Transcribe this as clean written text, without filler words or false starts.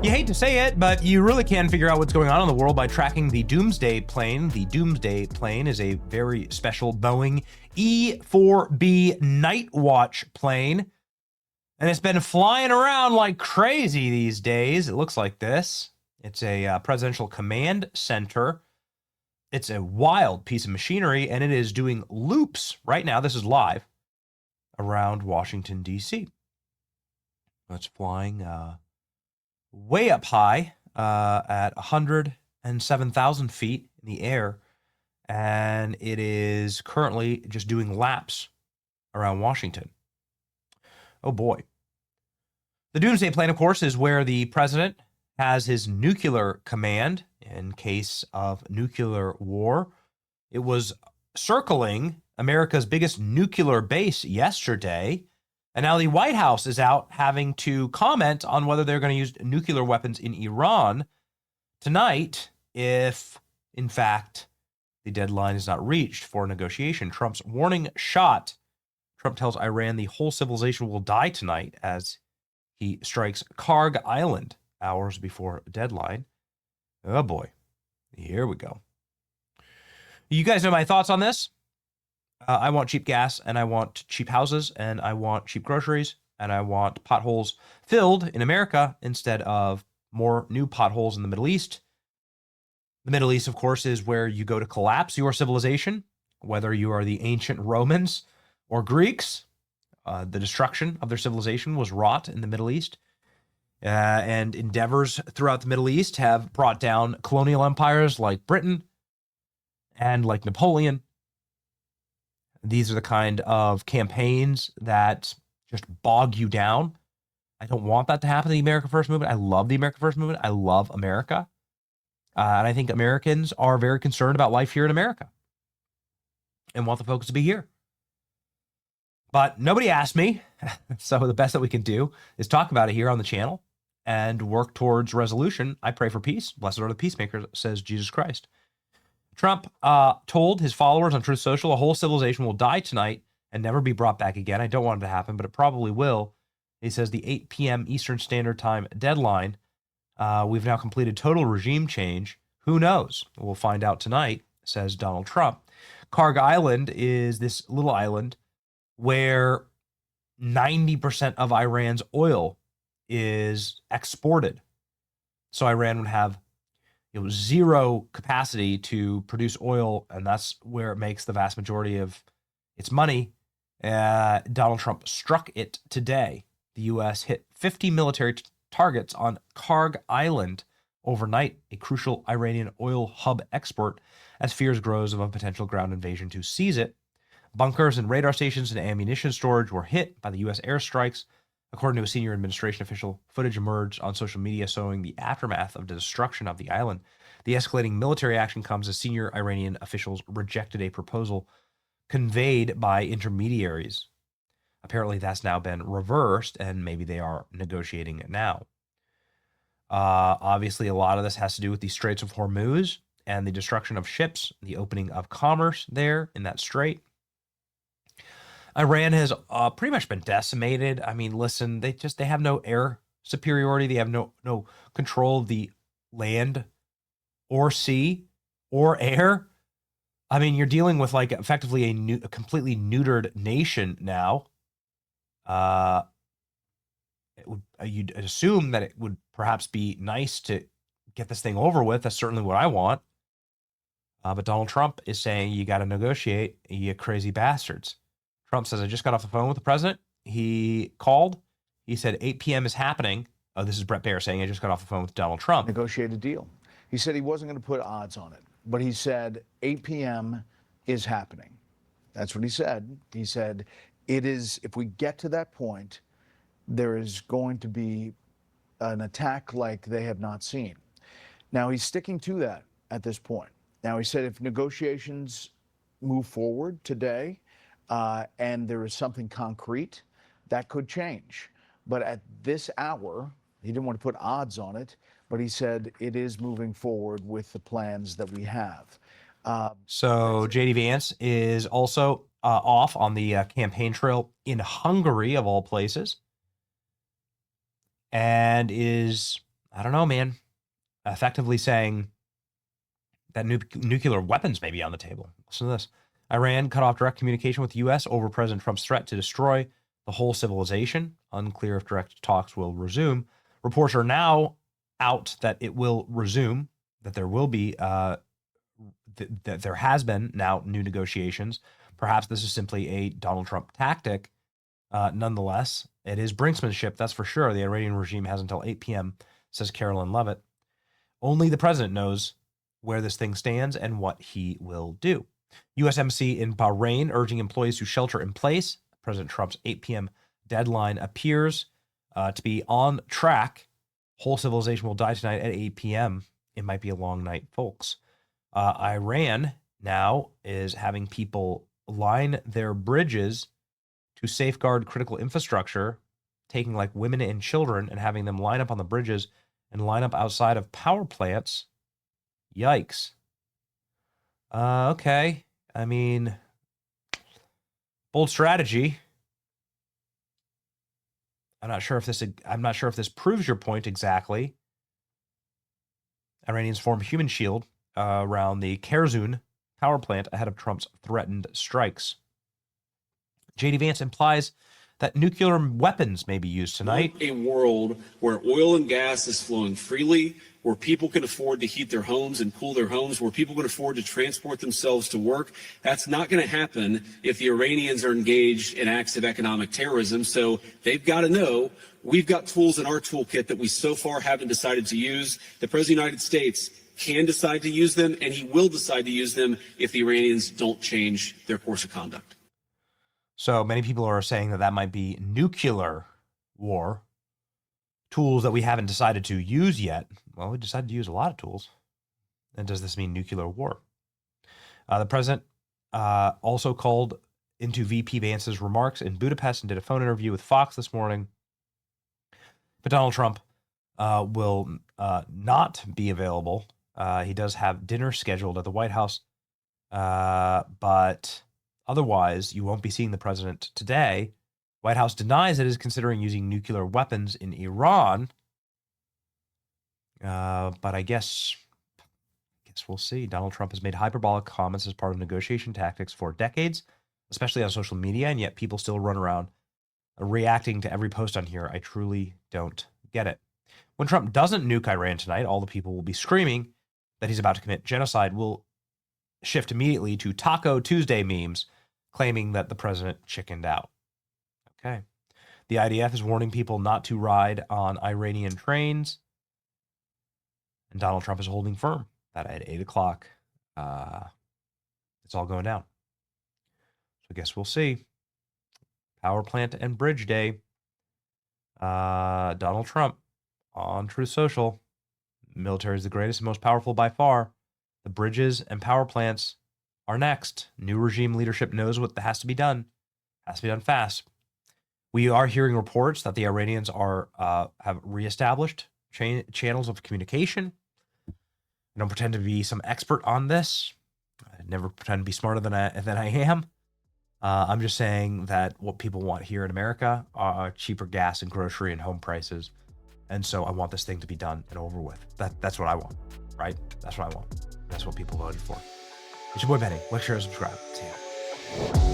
You hate to say it, but you really can figure out what's going on in the world by tracking the Doomsday plane. The Doomsday plane is a very special Boeing E-4B Night Watch plane, and it's been flying around like crazy these days. It looks like this. It's a presidential command center. It's a wild piece of machinery, and it is doing loops right now. This is live around Washington, D.C. It's flying way up high at 107,000 feet in the air, and it is currently just doing laps around Washington. Oh boy. The Doomsday plane, of course, is where the president has his nuclear command in case of nuclear war. It was circling America's biggest nuclear base yesterday, and now the White House is out having to comment on whether they're going to use nuclear weapons in Iran tonight if, in fact, the deadline is not reached for negotiation. Trump's warning shot. Trump tells Iran the whole civilization will die tonight as he strikes Kharg Island hours before deadline. Oh boy. Here we go. You guys know my thoughts on this. I want cheap gas, and I want cheap houses, and I want cheap groceries, and I want potholes filled in America instead of more new potholes in the Middle East. The Middle East, of course, is where you go to collapse your civilization, whether you are the ancient Romans or Greeks. The destruction of their civilization was wrought in the Middle East. And endeavors throughout the Middle East have brought down colonial empires like Britain and like Napoleon. These are the kind of campaigns that just bog you down. I don't want that to happen to the America First movement. I love the America First movement. I love America. And I think Americans are very concerned about life here in America and want the focus to be here. But nobody asked me, so the best that we can do is talk about it here on the channel and work towards resolution. I pray for peace. Blessed are the peacemakers, says Jesus Christ. Trump told his followers on Truth Social, a whole civilization will die tonight and never be brought back again. I don't want it to happen, but it probably will. He says the 8 p.m. Eastern Standard Time deadline. We've now completed total regime change. Who knows? We'll find out tonight, says Donald Trump. Kharg Island is this little island where 90% of Iran's oil is exported. So Iran would have zero capacity to produce oil, and that's where it makes the vast majority of its money. Donald Trump struck it today. The U.S. hit 50 military targets on Kharg Island overnight, a crucial Iranian oil hub export, as fears grows of a potential ground invasion to seize it. Bunkers and radar stations and ammunition storage were hit by the U.S. airstrikes. According to a senior administration official, footage emerged on social media showing the aftermath of the destruction of the island. The escalating military action comes as senior Iranian officials rejected a proposal conveyed by intermediaries. Apparently, that's now been reversed, and maybe they are negotiating it now. Obviously, a lot of this has to do with the Straits of Hormuz and the destruction of ships, the opening of commerce there in that strait. Iran has pretty much been decimated. I mean, listen, they have no air superiority. They have no control of the land or sea or air. I mean, you're dealing with like effectively a completely neutered nation now. You'd assume that it would perhaps be nice to get this thing over with. That's certainly what I want. But Donald Trump is saying you got to negotiate, you crazy bastards. Trump says, I just got off the phone with the president. He called. He said 8 p.m. is happening. Oh, this is Brett Baer saying I just got off the phone with Donald Trump. Negotiate a deal. He said he wasn't going to put odds on it, but he said 8 p.m. is happening. That's what he said. He said it is, if we get to that point, there is going to be an attack like they have not seen. Now, he's sticking to that at this point. Now, he said if negotiations move forward today, and there is something concrete, that could change. But at this hour, he didn't want to put odds on it, but he said it is moving forward with the plans that we have. So J.D. Vance is also off on the campaign trail in Hungary, of all places, and is I don't know, man. Effectively saying that nuclear weapons may be on the table. Listen to this. Iran cut off direct communication with the U.S. over President Trump's threat to destroy the whole civilization. Unclear if direct talks will resume. Reports are now out that it will resume, that there will be, that there has been now new negotiations. Perhaps this is simply a Donald Trump tactic. Nonetheless, it is brinksmanship, that's for sure. The Iranian regime has until 8 p.m., says Carolyn Levitt. Only the president knows where this thing stands and what he will do. U.S. Embassy in Bahrain urging employees to shelter in place. President Trump's 8 p.m. deadline appears to be on track. Whole civilization will die tonight at 8 p.m. It might be a long night, folks. Iran now is having people line their bridges to safeguard critical infrastructure, taking like women and children and having them line up on the bridges and line up outside of power plants. Yikes. Okay. I mean, bold strategy. I'm not sure if this proves your point exactly. Iranians formed human shield around the Kharg power plant ahead of Trump's threatened strikes. J.D. Vance implies that nuclear weapons may be used tonight. A world where oil and gas is flowing freely, where people can afford to heat their homes and cool their homes, where people can afford to transport themselves to work. That's not going to happen if the Iranians are engaged in acts of economic terrorism. So they've got to know we've got tools in our toolkit that we so far haven't decided to use. The President of the United States can decide to use them, and he will decide to use them if the Iranians don't change their course of conduct. So many people are saying that might be nuclear war, tools that we haven't decided to use yet. Well, we decided to use a lot of tools. And does this mean nuclear war? The president also called into VP Vance's remarks in Budapest and did a phone interview with Fox this morning. But Donald Trump will not be available. He does have dinner scheduled at the White House, but otherwise, you won't be seeing the president today. White House denies it is considering using nuclear weapons in Iran. But I guess we'll see. Donald Trump has made hyperbolic comments as part of negotiation tactics for decades, especially on social media, and yet people still run around reacting to every post on here. I truly don't get it. When Trump doesn't nuke Iran tonight, all the people will be screaming that he's about to commit genocide will shift immediately to Taco Tuesday memes claiming that the president chickened out. Okay. The IDF is warning people not to ride on Iranian trains. And Donald Trump is holding firm that at 8 o'clock, it's all going down. So I guess we'll see. Power plant and bridge day. Donald Trump on Truth Social. Military is the greatest and most powerful by far. The bridges and power plants are next. New regime leadership knows what has to be done. Has to be done fast. We are hearing reports that the Iranians have reestablished channels of communication. I don't pretend to be some expert on this. I never pretend to be smarter than I am. I'm just saying that what people want here in America are cheaper gas and grocery and home prices. And so I want this thing to be done and over with. That's what I want, right? That's what I want. That's what people voted for. It's your boy Benny. Like, share, and subscribe. See ya.